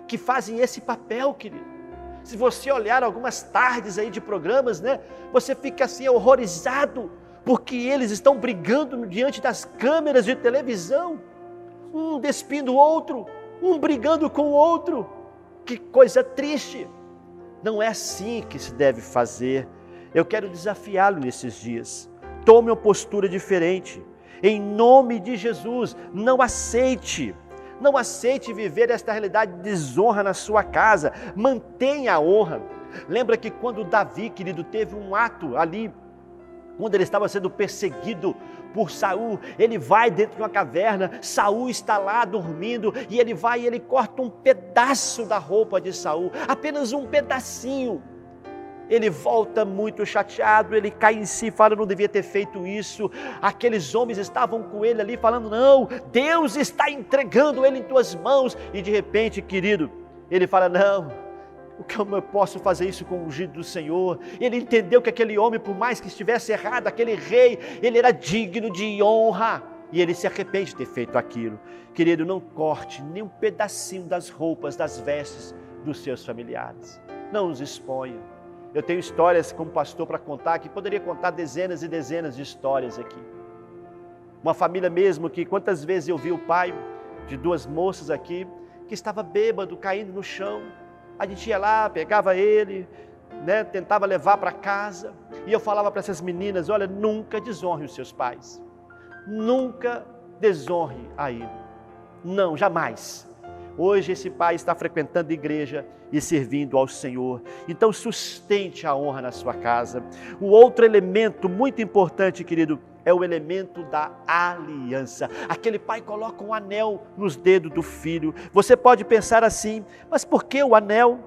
que fazem esse papel, querido. Se você olhar algumas tardes aí de programas, né, você fica assim horrorizado, porque eles estão brigando diante das câmeras de televisão, um despindo o outro, um brigando com o outro. Que coisa triste. Não é assim que se deve fazer. Eu quero desafiá-lo nesses dias. Tome uma postura diferente. Em nome de Jesus, não aceite Não aceite viver esta realidade de desonra na sua casa. Mantenha a honra. Lembra que quando Davi, querido, teve um ato ali, quando ele estava sendo perseguido por Saul, ele vai dentro de uma caverna, Saul está lá dormindo, e ele vai e ele corta um pedaço da roupa de Saul, apenas um pedacinho. Ele volta muito chateado, ele cai em si, fala, não devia ter feito isso. Aqueles homens estavam com ele ali falando, não, Deus está entregando ele em tuas mãos. E de repente, querido, ele fala, não, como eu posso fazer isso com o ungido do Senhor? Ele entendeu que aquele homem, por mais que estivesse errado, aquele rei, ele era digno de honra. E ele se arrepende de ter feito aquilo. Querido, não corte nem um pedacinho das roupas, das vestes dos seus familiares. Não os exponha. Eu tenho histórias como pastor para contar, que poderia contar dezenas e dezenas de histórias aqui. Uma família mesmo que quantas vezes eu vi o pai de duas moças aqui, que estava bêbado, caindo no chão. A gente ia lá, pegava ele, né, tentava levar para casa. E eu falava para essas meninas, olha, nunca desonre os seus pais. Nunca desonre a ele. Não, jamais. Hoje esse pai está frequentando a igreja e servindo ao Senhor. Então sustente a honra na sua casa. O outro elemento muito importante, querido, é o elemento da aliança. Aquele pai coloca um anel nos dedos do filho. Você pode pensar assim, mas por que o anel?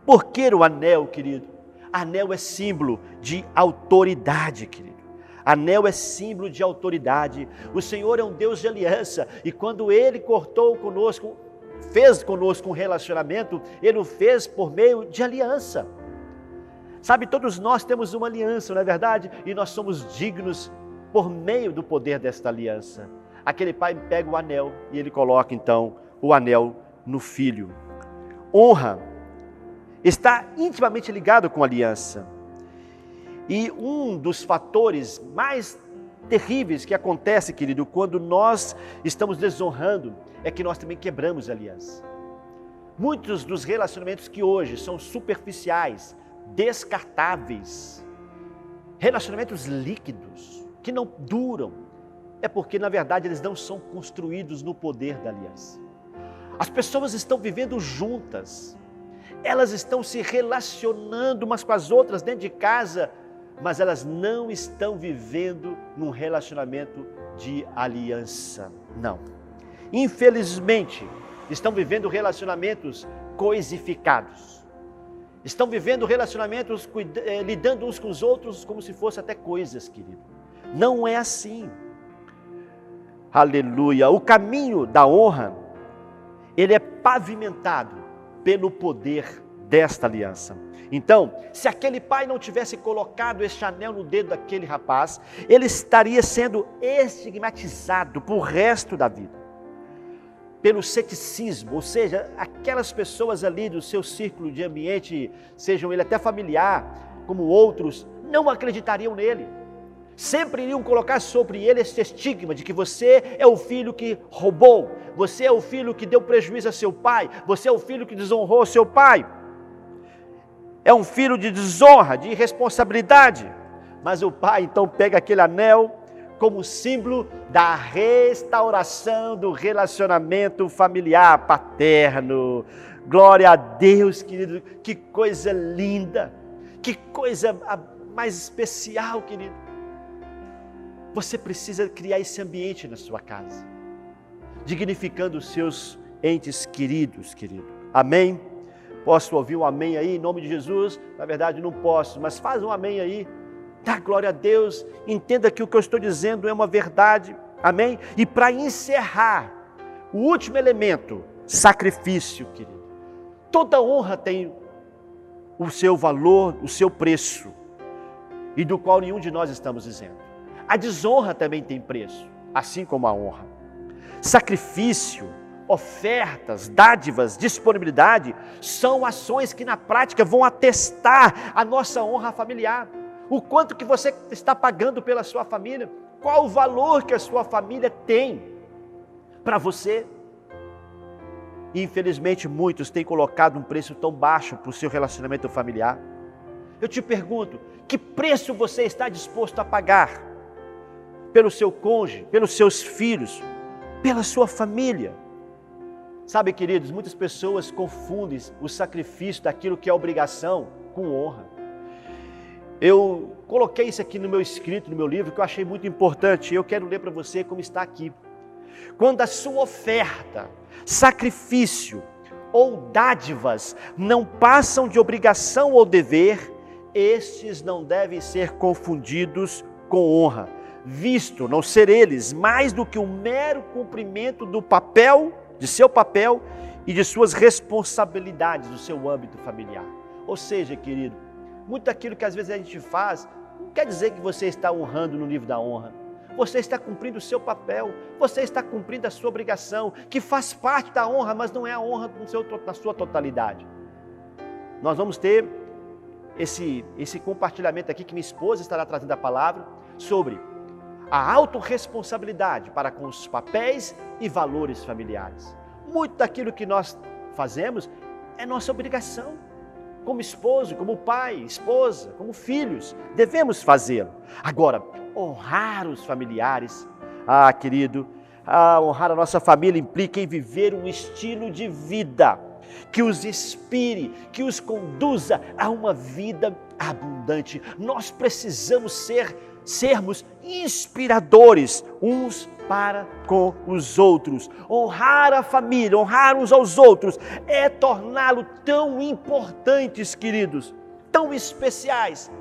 Por que o anel, querido? Anel é símbolo de autoridade, querido. Anel é símbolo de autoridade. O Senhor é um Deus de aliança, e quando Ele cortou conosco, fez conosco um relacionamento, Ele o fez por meio de aliança. Sabe, todos nós temos uma aliança, não é verdade? E nós somos dignos por meio do poder desta aliança. Aquele pai pega o anel e ele coloca então o anel no filho. Honra está intimamente ligado com aliança. E um dos fatores mais terríveis que acontece, querido, quando nós estamos desonrando, é que nós também quebramos a aliança. Muitos dos relacionamentos que hoje são superficiais, descartáveis, relacionamentos líquidos, que não duram, é porque na verdade eles não são construídos no poder da aliança. As pessoas estão vivendo juntas, elas estão se relacionando umas com as outras dentro de casa, mas elas não estão vivendo num relacionamento de aliança, não. Infelizmente, estão vivendo relacionamentos coisificados. Estão vivendo relacionamentos, lidando uns com os outros como se fossem até coisas, querido. Não é assim. Aleluia. O caminho da honra, ele é pavimentado pelo poder desta aliança. Então, se aquele pai não tivesse colocado este anel no dedo daquele rapaz, ele estaria sendo estigmatizado para o resto da vida. Pelo ceticismo, ou seja, aquelas pessoas ali do seu círculo de ambiente, sejam ele até familiar, como outros, não acreditariam nele. Sempre iriam colocar sobre ele esse estigma de que você é o filho que roubou, você é o filho que deu prejuízo a seu pai, você é o filho que desonrou seu pai. É um filho de desonra, de irresponsabilidade. Mas o pai então pega aquele anel como símbolo da restauração do relacionamento familiar paterno. Glória a Deus, querido, que coisa linda, que coisa mais especial, querido. Você precisa criar esse ambiente na sua casa, dignificando os seus entes queridos, querido. Amém? Posso ouvir um amém aí, em nome de Jesus? Na verdade não posso, mas faz um amém aí. Dá glória a Deus, entenda que o que eu estou dizendo é uma verdade, amém? E para encerrar, o último elemento, sacrifício, querido. Toda honra tem o seu valor, o seu preço, e do qual nenhum de nós estamos dizendo. A desonra também tem preço, assim como a honra. Sacrifício, ofertas, dádivas, disponibilidade, são ações que na prática vão atestar a nossa honra familiar. O quanto que você está pagando pela sua família, qual o valor que a sua família tem para você. Infelizmente muitos têm colocado um preço tão baixo para o seu relacionamento familiar. Eu te pergunto, que preço você está disposto a pagar pelo seu cônjuge, pelos seus filhos, pela sua família? Sabe, queridos, muitas pessoas confundem o sacrifício daquilo que é obrigação com honra. Eu coloquei isso aqui no meu escrito, no meu livro, que eu achei muito importante, e eu quero ler para você como está aqui. Quando a sua oferta, sacrifício ou dádivas não passam de obrigação ou dever, estes não devem ser confundidos com honra, visto não ser eles mais do que o mero cumprimento do papel, de seu papel e de suas responsabilidades no seu âmbito familiar. Ou seja, querido, muito daquilo que às vezes a gente faz, não quer dizer que você está honrando no nível da honra. Você está cumprindo o seu papel, você está cumprindo a sua obrigação, que faz parte da honra, mas não é a honra na sua totalidade. Nós vamos ter esse compartilhamento aqui, que minha esposa estará trazendo a palavra, sobre a autorresponsabilidade para com os papéis e valores familiares. Muito daquilo que nós fazemos é nossa obrigação. Como esposo, como pai, esposa, como filhos, devemos fazê-lo. Agora, honrar os familiares, querido, honrar a nossa família implica em viver um estilo de vida que os inspire, que os conduza a uma vida abundante. Nós precisamos sermos inspiradores uns para com os outros. Honrar a família, honrar uns aos outros, é torná-los tão importantes, queridos, tão especiais,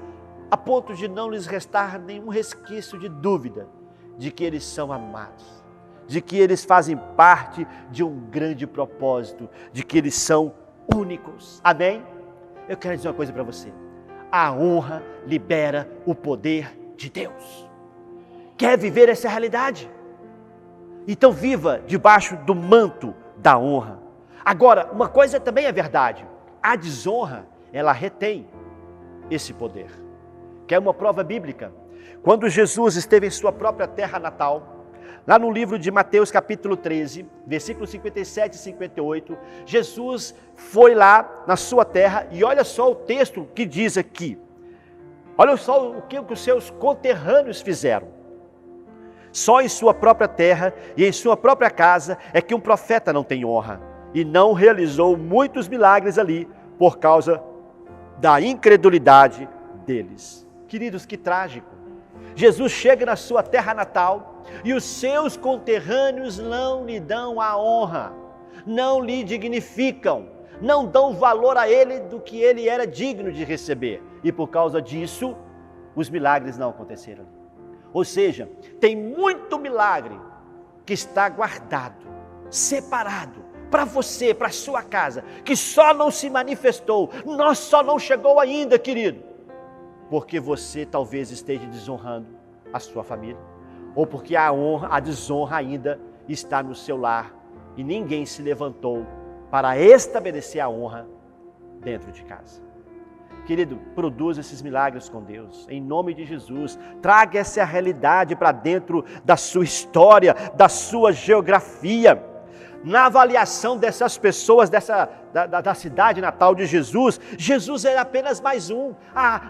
a ponto de não lhes restar nenhum resquício de dúvida de que eles são amados, de que eles fazem parte de um grande propósito, de que eles são únicos. Amém? Eu quero dizer uma coisa para você: a honra libera o poder de Deus. Quer viver essa realidade? Então viva debaixo do manto da honra. Agora, uma coisa também é verdade: a desonra, ela retém esse poder. Quer uma prova bíblica? Quando Jesus esteve em sua própria terra natal, lá no livro de Mateus capítulo 13, versículos 57 e 58, Jesus foi lá na sua terra, e olha só o texto que diz aqui. Olha só o que os seus conterrâneos fizeram. Só em sua própria terra e em sua própria casa é que um profeta não tem honra, e não realizou muitos milagres ali por causa da incredulidade deles. Queridos, que trágico! Jesus chega na sua terra natal e os seus conterrâneos não lhe dão a honra, não lhe dignificam, não dão valor a ele do que ele era digno de receber, e por causa disso os milagres não aconteceram. Ou seja, tem muito milagre que está guardado, separado para você, para a sua casa, que só não se manifestou, só não chegou ainda, querido, porque você talvez esteja desonrando a sua família, ou porque a desonra ainda está no seu lar e ninguém se levantou para estabelecer a honra dentro de casa. Querido, produza esses milagres com Deus, em nome de Jesus. Traga essa realidade para dentro da sua história, da sua geografia. Na avaliação dessas pessoas, da cidade natal de Jesus, Jesus era apenas mais um.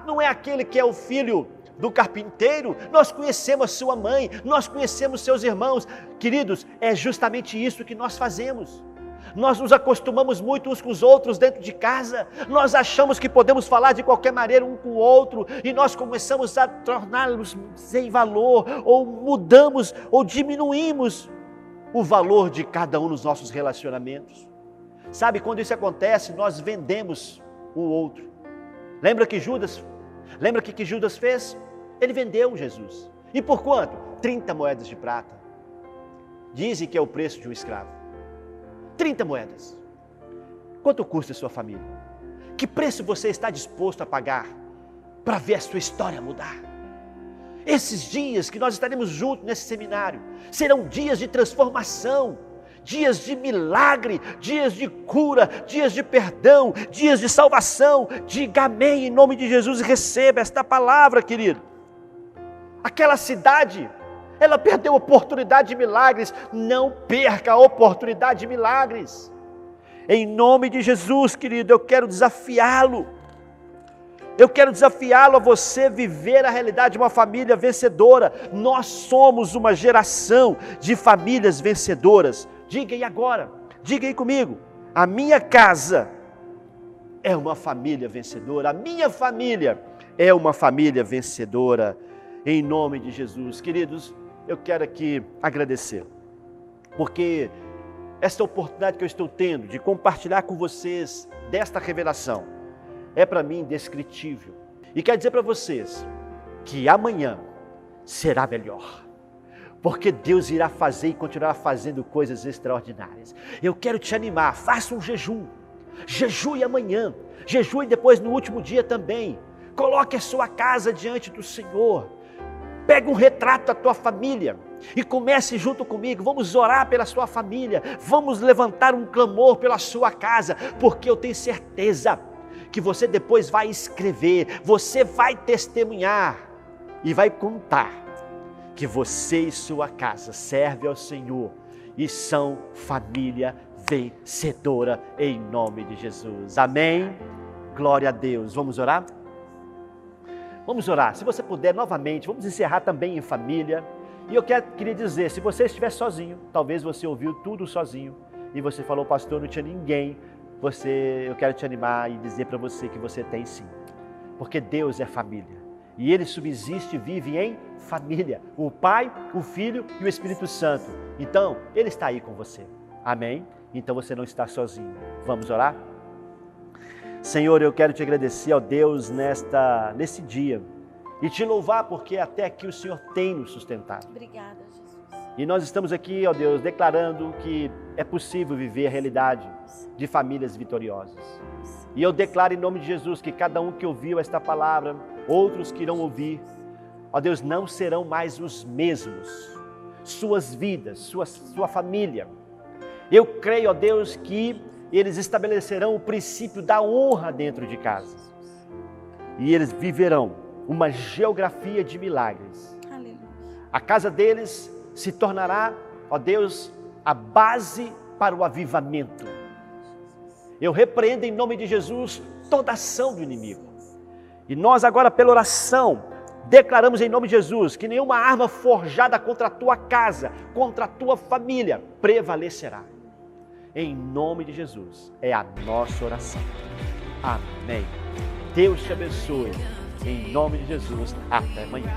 Não é aquele que é o filho do carpinteiro. Nós conhecemos a sua mãe, nós conhecemos seus irmãos. Queridos, é justamente isso que nós fazemos. Nós nos acostumamos muito uns com os outros dentro de casa, nós achamos que podemos falar de qualquer maneira um com o outro, e nós começamos a torná-los sem valor, ou mudamos, ou diminuímos o valor de cada um nos nossos relacionamentos. Sabe, quando isso acontece, nós vendemos o outro. Lembra que Judas fez? Ele vendeu Jesus. E por quanto? 30 moedas de prata. Dizem que é o preço de um escravo. 30 moedas. Quanto custa a sua família? Que preço você está disposto a pagar para ver a sua história mudar? Esses dias que nós estaremos juntos nesse seminário serão dias de transformação, dias de milagre, dias de cura, dias de perdão, dias de salvação. Diga amém em nome de Jesus e receba esta palavra, querido. Aquela cidade, ela perdeu a oportunidade de milagres. Não perca a oportunidade de milagres. Em nome de Jesus, querido, eu quero desafiá-lo. Eu quero desafiá-lo a você viver a realidade de uma família vencedora. Nós somos uma geração de famílias vencedoras. Diga, e agora? Diga aí comigo, a minha casa é uma família vencedora, a minha família é uma família vencedora, em nome de Jesus. Queridos, eu quero aqui agradecer, porque esta oportunidade que eu estou tendo de compartilhar com vocês desta revelação é para mim indescritível. E quero dizer para vocês que amanhã será melhor, porque Deus irá fazer e continuará fazendo coisas extraordinárias. Eu quero te animar, faça um jejum, jejue amanhã, jejue depois no último dia também. Coloque a sua casa diante do Senhor, pega um retrato da tua família e comece junto comigo, vamos orar pela sua família, vamos levantar um clamor pela sua casa, porque eu tenho certeza que você depois vai escrever, você vai testemunhar e vai contar que você e sua casa servem ao Senhor e são família vencedora em nome de Jesus. Amém? Glória a Deus. Vamos orar? Vamos orar. Se você puder, novamente, vamos encerrar também em família. E eu queria dizer, se você estiver sozinho, talvez você ouviu tudo sozinho e você falou, pastor, não tinha ninguém, eu quero te animar e dizer para você que você tem sim. Porque Deus é família. E Ele subsiste e vive em família. O Pai, o Filho e o Espírito Santo. Então, Ele está aí com você. Amém? Então você não está sozinho. Vamos orar? Senhor, eu quero te agradecer, ó Deus, nesse dia. E te louvar porque até aqui o Senhor tem nos sustentado. Obrigada, Jesus. E nós estamos aqui, ó Deus, declarando que é possível viver a realidade de famílias vitoriosas. E eu declaro em nome de Jesus que cada um que ouviu esta palavra, outros que irão ouvir, ó Deus, não serão mais os mesmos. Suas vidas, sua família. Eu creio, ó Deus, que eles estabelecerão o princípio da honra dentro de casa. E eles viverão uma geografia de milagres. Aleluia. A casa deles se tornará, ó Deus, a base para o avivamento. Eu repreendo em nome de Jesus toda ação do inimigo. E nós agora, pela oração, declaramos em nome de Jesus que nenhuma arma forjada contra a tua casa, contra a tua família, prevalecerá. Em nome de Jesus, é a nossa oração. Amém. Deus te abençoe. Em nome de Jesus, até amanhã.